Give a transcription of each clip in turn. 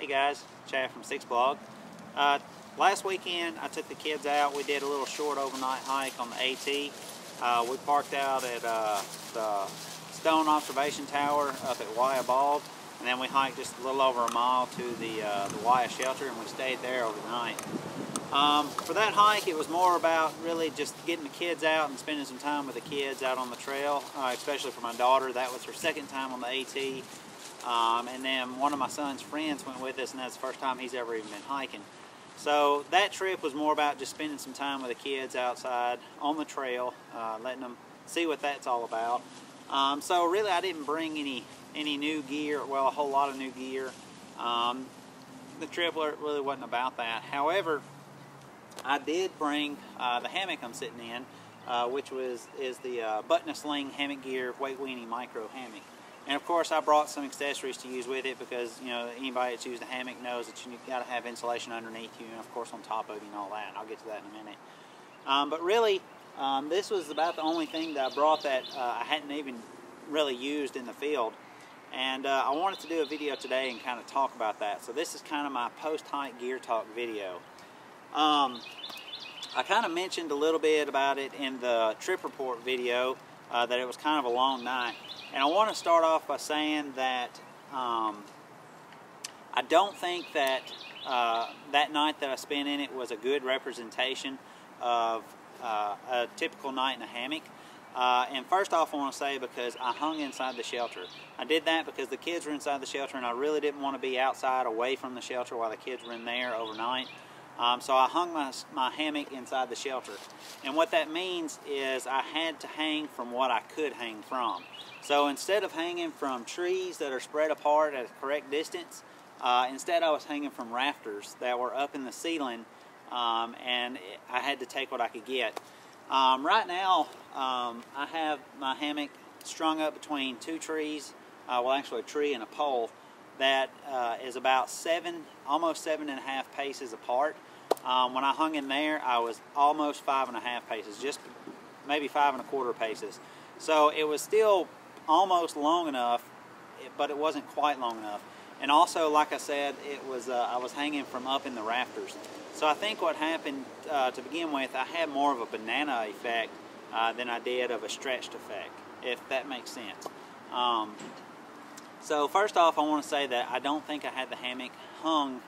Hey guys, Chad from Six Blog. Last weekend I took the kids out. We did a little short overnight hike on the AT. We parked out at the Stone Observation Tower up at Waiya Bald, and then we hiked just a little over a mile to the Waiya Shelter, and we stayed there overnight. For that hike, it was more about really just getting the kids out and spending some time with the kids out on the trail, especially for my daughter. That was her second time on the AT. And then one of my son's friends went with us, and that's the first time he's ever even been hiking. So that trip was more about just spending some time with the kids outside on the trail, letting them see what that's all about. So really I didn't bring any new gear, well, a whole lot of new gear. The trip really wasn't about that. However, I did bring the hammock I'm sitting in, which is the Button-A-Sling Hammock Gear Weight Weenie Micro Hammock. And of course I brought some accessories to use with it because, you know, anybody that's used a hammock knows that you got to have insulation underneath you and of course on top of you and all that, and I'll get to that in a minute. But really, this was about the only thing that I brought that I hadn't even really used in the field. And I wanted to do a video today and kind of talk about that. So this is kind of my post-hike gear talk video. I kind of mentioned a little bit about it in the trip report video, that it was kind of a long night. And I want to start off by saying that I don't think that that night that I spent in it was a good representation of a typical night in a hammock. And first off, I want to say because I hung inside the shelter. I did that because the kids were inside the shelter and I really didn't want to be outside away from the shelter while the kids were in there overnight. So I hung my hammock inside the shelter. And what that means is I had to hang from what I could hang from. So instead of hanging from trees that are spread apart at a correct distance, instead I was hanging from rafters that were up in the ceiling, and I had to take what I could get. Right now, I have my hammock strung up between two trees, well actually a tree and a pole, that is about almost 7.5 paces apart. When I hung in there, I was almost 5.5 paces, just maybe 5.25 paces. So it was still almost long enough, but it wasn't quite long enough. And also, like I said, it was I was hanging from up in the rafters. So I think what happened to begin with, I had more of a banana effect than I did of a stretched effect, if that makes sense. So first off, I want to say that I don't think I had the hammock hung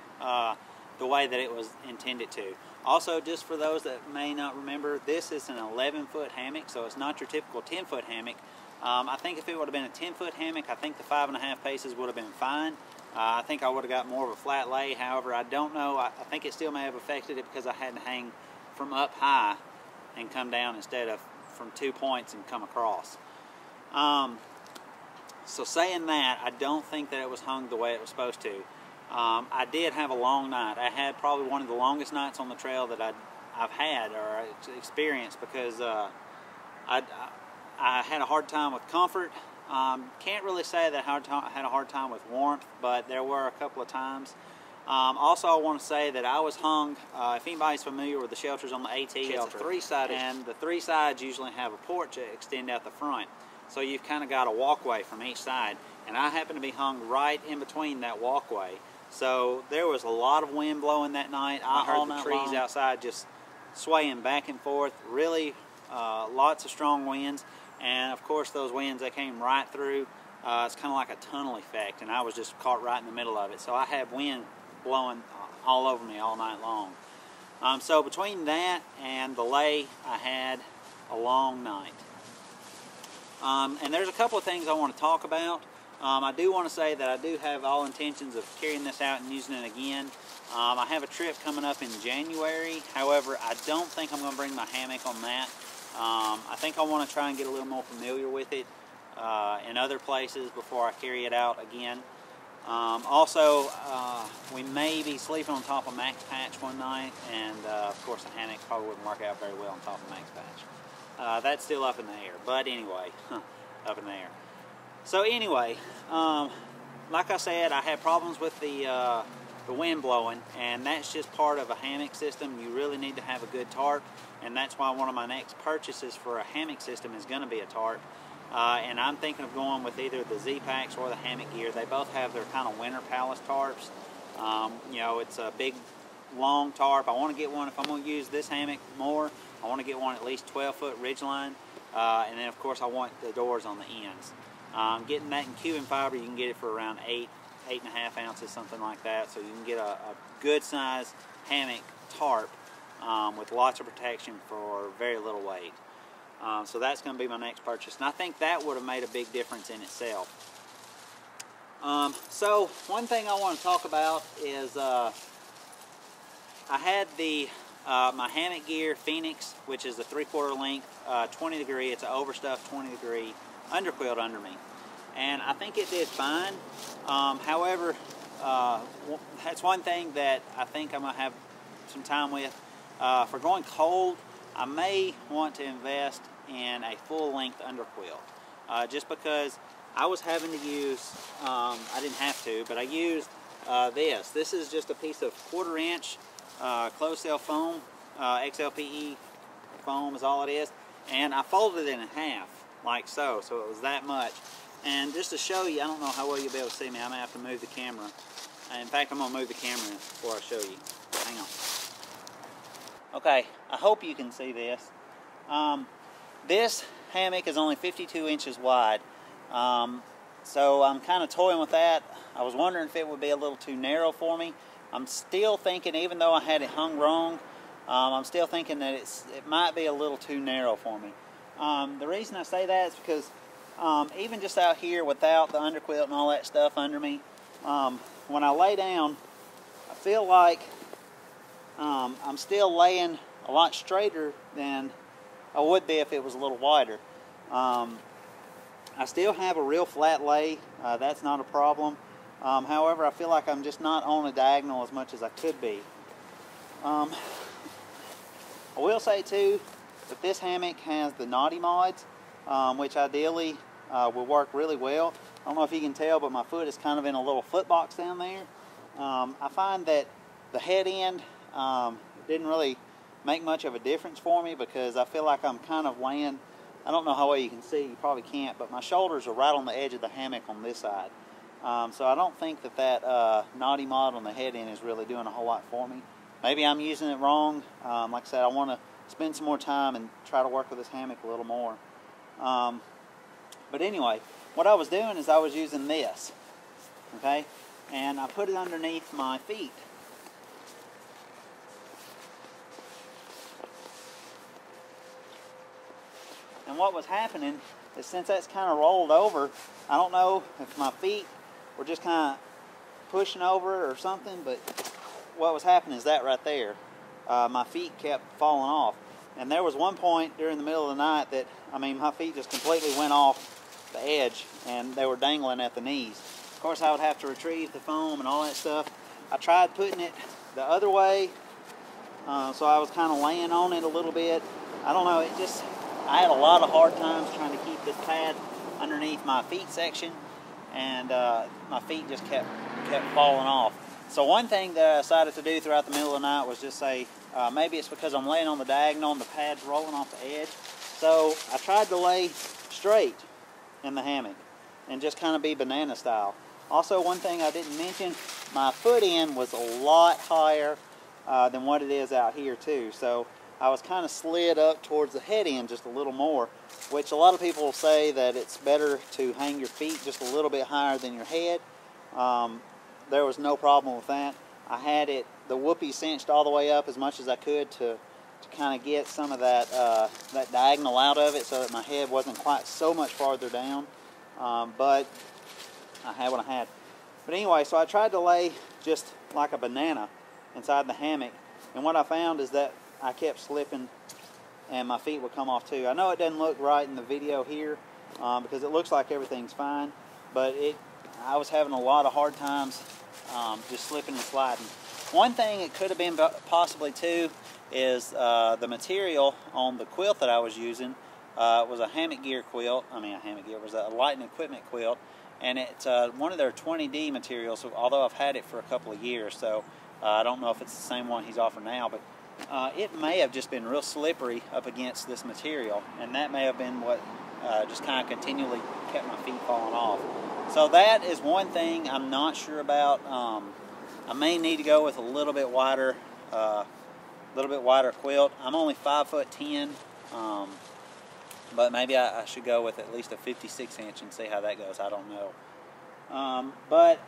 the way that it was intended to. Also, just for those that may not remember, this is an 11-foot hammock, so it's not your typical 10-foot hammock. I think if it would have been a 10-foot hammock, I think the 5.5 paces would have been fine. I think I would have got more of a flat lay. However, I don't know. I think it still may have affected it because I had to hang from up high and come down instead of from 2 points and come across. So saying that, I don't think that it was hung the way it was supposed to. I did have a long night. I had probably one of the longest nights on the trail that I've had or experienced because I had a hard time with comfort. Can't really say that I had a hard time with warmth, but there were a couple of times. Also, I want to say that I was hung, if anybody's familiar with the shelters on the AT, it's a three-sided, and the three sides usually have a porch that extend out the front. So you've kind of got a walkway from each side, and I happened to be hung right in between that walkway. So there was a lot of wind blowing that night. I heard the trees outside just swaying back and forth, really lots of strong winds. And of course those winds, they came right through. It's kind of like a tunnel effect, and I was just caught right in the middle of it. So I had wind blowing all over me all night long. So between that and the lay, I had a long night. And there's a couple of things I want to talk about. I do want to say that I do have all intentions of carrying this out and using it again. I have a trip coming up in January. However, I don't think I'm going to bring my hammock on that. I think I want to try and get a little more familiar with it in other places before I carry it out again. Also, we may be sleeping on top of Max Patch one night, and of course the hammock probably wouldn't work out very well on top of Max Patch. That's still up in the air, but anyway, up in the air. So anyway, like I said, I had problems with the wind blowing, and that's just part of a hammock system. You really need to have a good tarp, and that's why one of my next purchases for a hammock system is going to be a tarp. And I'm thinking of going with either the Z-Packs or the Hammock Gear. They both have their kind of winter palace tarps. You know, it's a big, long tarp. I want to get one, if I'm going to use this hammock more, I want to get one at least 12-foot ridgeline. And then, of course, I want the doors on the ends. Getting that in cubing fiber, you can get it for around 8.5 ounces, something like that. So you can get a good size hammock tarp with lots of protection for very little weight. So that's going to be my next purchase, and I think that would have made a big difference in itself. So one thing I want to talk about is I had the my hammock gear Phoenix, which is a 3/4 length 20 degree. It's an overstuffed 20 degree underquilt under me, and I think it did fine. However, that's one thing that I think I'm gonna have some time with. For going cold, I may want to invest in a full length underquilt, just because I was having to use, I didn't have to, but I used this. This is just a piece of 1/4 inch closed cell foam, XLPE foam is all it is, and I folded it in half, like so it was that much. And just to show you, I don't know how well you'll be able to see me, I'm going to have to move the camera. In fact, I'm going to move the camera before I show you. Hang on. Okay, I hope you can see this. This hammock is only 52 inches wide. So I'm kind of toying with that. I was wondering if it would be a little too narrow for me. I'm still thinking, even though I had it hung wrong, I'm still thinking that it might be a little too narrow for me. The reason I say that is because even just out here without the underquilt and all that stuff under me, when I lay down, I feel like I'm still laying a lot straighter than I would be if it was a little wider. I still have a real flat lay, that's not a problem. However, I feel like I'm just not on a diagonal as much as I could be. I will say too that this hammock has the Naughty mods, which ideally will work really well. I don't know if you can tell, but my foot is kind of in a little foot box down there. I find that the head end didn't really make much of a difference for me, because I feel like I'm kind of laying, I don't know how well you can see, you probably can't, but my shoulders are right on the edge of the hammock on this side. So I don't think that Naughty mod on the head end is really doing a whole lot for me. Maybe I'm using it wrong. Like I said, I want to spend some more time and try to work with this hammock a little more. But anyway, what I was doing is I was using this, okay? And I put it underneath my feet. And what was happening is, since that's kind of rolled over, I don't know if my feet were just kind of pushing over it or something, but what was happening is that right there. My feet kept falling off. And there was one point during the middle of the night that, I mean, my feet just completely went off the edge and they were dangling at the knees. Of course, I would have to retrieve the foam and all that stuff. I tried putting it the other way, so I was kind of laying on it a little bit. I don't know, I had a lot of hard times trying to keep this pad underneath my feet section, and my feet just kept falling off. So one thing that I decided to do throughout the middle of the night was just say, maybe it's because I'm laying on the diagonal and the pad's rolling off the edge. So I tried to lay straight in the hammock and just kind of be banana style. Also, one thing I didn't mention, my foot end was a lot higher than what it is out here too. So I was kind of slid up towards the head end just a little more, which a lot of people will say that it's better to hang your feet just a little bit higher than your head. There was no problem with that. I had the whoopee cinched all the way up as much as I could to kind of get some of that diagonal out of it, so that my head wasn't quite so much farther down. But I had what I had. But anyway, so I tried to lay just like a banana inside the hammock, and what I found is that I kept slipping and my feet would come off too. I know it doesn't look right in the video here because it looks like everything's fine, but I was having a lot of hard times just slipping and sliding. One thing it could have been possibly too is the material on the quilt that I was using was a hammock gear quilt. It was a Lighten Equipment quilt, and it's one of their 20D materials, although I've had it for a couple of years, so I don't know if it's the same one he's offering now, but it may have just been real slippery up against this material, and that may have been what just kind of continually kept my feet falling off. So that is one thing I'm not sure about I may need to go with a little bit wider quilt. I'm only 5'10", but maybe I should go with at least a 56" and see how that goes. I don't know. But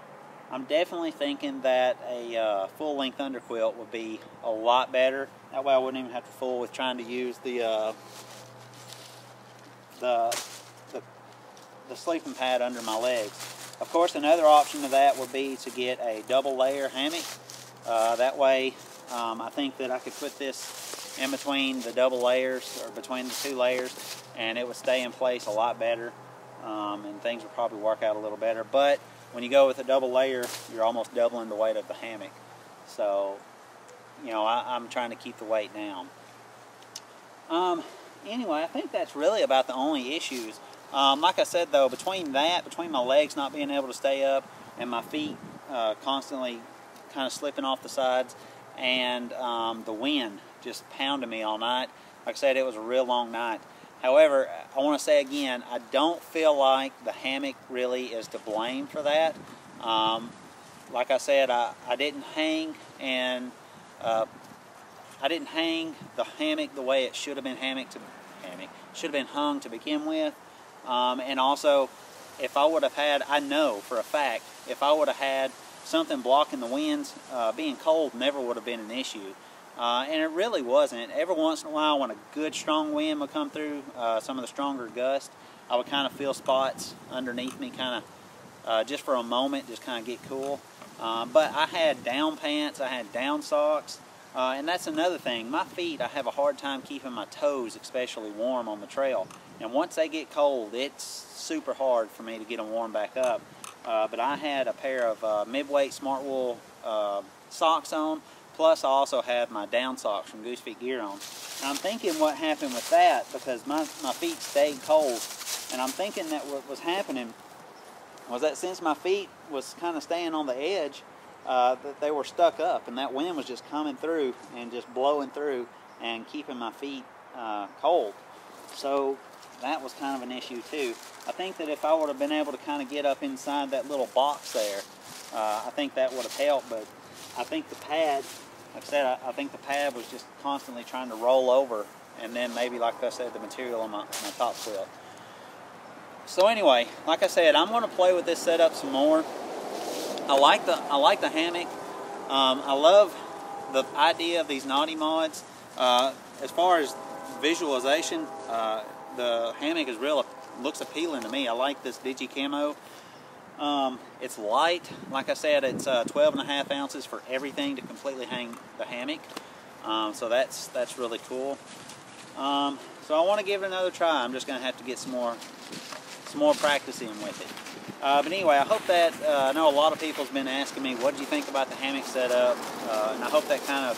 I'm definitely thinking that a full-length underquilt would be a lot better. That way I wouldn't even have to fool with trying to use the sleeping pad under my legs. Of course, another option to that would be to get a double layer hammock. That way, I think that I could put this in between the double layers, or between the 2 layers, and it would stay in place a lot better, and things would probably work out a little better. But when you go with a double layer, you're almost doubling the weight of the hammock. So, you know, I'm trying to keep the weight down. Anyway, I think that's really about the only issues. Like I said, though, between my legs not being able to stay up, and my feet constantly kind of slipping off the sides, and the wind just pounding me all night. Like I said, it was a real long night. However, I want to say again, I don't feel like the hammock really is to blame for that. Like I said, I didn't hang the hammock the way it should have been should have been hung to begin with. And also, if I would have had, I know for a fact, if I would have had something blocking the winds, being cold never would have been an issue. And it really wasn't. Every once in a while, when a good strong wind would come through, some of the stronger gusts, I would kind of feel spots underneath me, kind of just for a moment, just kind of get cool. But I had down pants, I had down socks, and that's another thing. My feet, I have a hard time keeping my toes especially warm on the trail. And once they get cold, it's super hard for me to get them warm back up. But I had a pair of mid-weight Smartwool socks on, plus I also had my down socks from Goose Feet Gear on. And I'm thinking what happened with that, because my feet stayed cold, and I'm thinking that what was happening was that since my feet was kind of staying on the edge, that they were stuck up, and that wind was just coming through and just blowing through and keeping my feet cold. So that was kind of an issue too. I think that if I would have been able to kind of get up inside that little box there, I think that would have helped. But I think the pad, like I said, I think the pad was just constantly trying to roll over, and then maybe, like I said, the material on my top quilt. So anyway, like I said, I'm going to play with this setup some more. I like the hammock. I love the idea of these Knotty mods. As far as visualization, the hammock looks appealing to me. I like this Digi Camo. It's light. Like I said, it's 12.5 ounces for everything to completely hang the hammock. So that's really cool. So I want to give it another try. I'm just going to have to get some more practice in with it. But anyway, I hope that, I know a lot of people's been asking me, what did you think about the hammock setup? And I hope that kind of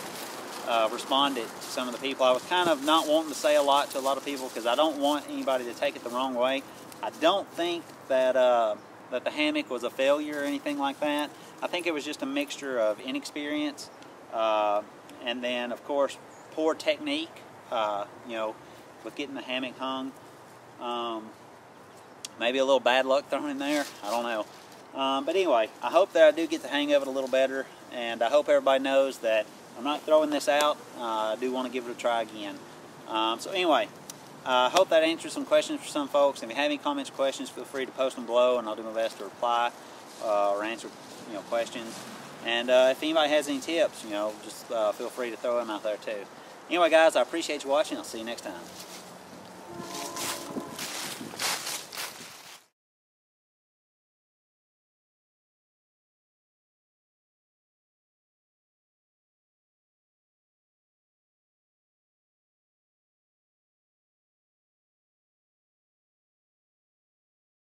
responded to some of the people. I was kind of not wanting to say a lot to a lot of people because I don't want anybody to take it the wrong way. I don't think that that the hammock was a failure or anything like that. I think it was just a mixture of inexperience and then, of course, poor technique, you know, with getting the hammock hung. Maybe a little bad luck thrown in there. I don't know. But anyway, I hope that I do get the hang of it a little better, and I hope everybody knows that I'm not throwing this out. I do want to give it a try again. So anyway, I hope that answers some questions for some folks. If you have any comments or questions, feel free to post them below, and I'll do my best to reply or answer, you know, questions. And if anybody has any tips, you know, just feel free to throw them out there too. Anyway, guys, I appreciate you watching. I'll see you next time.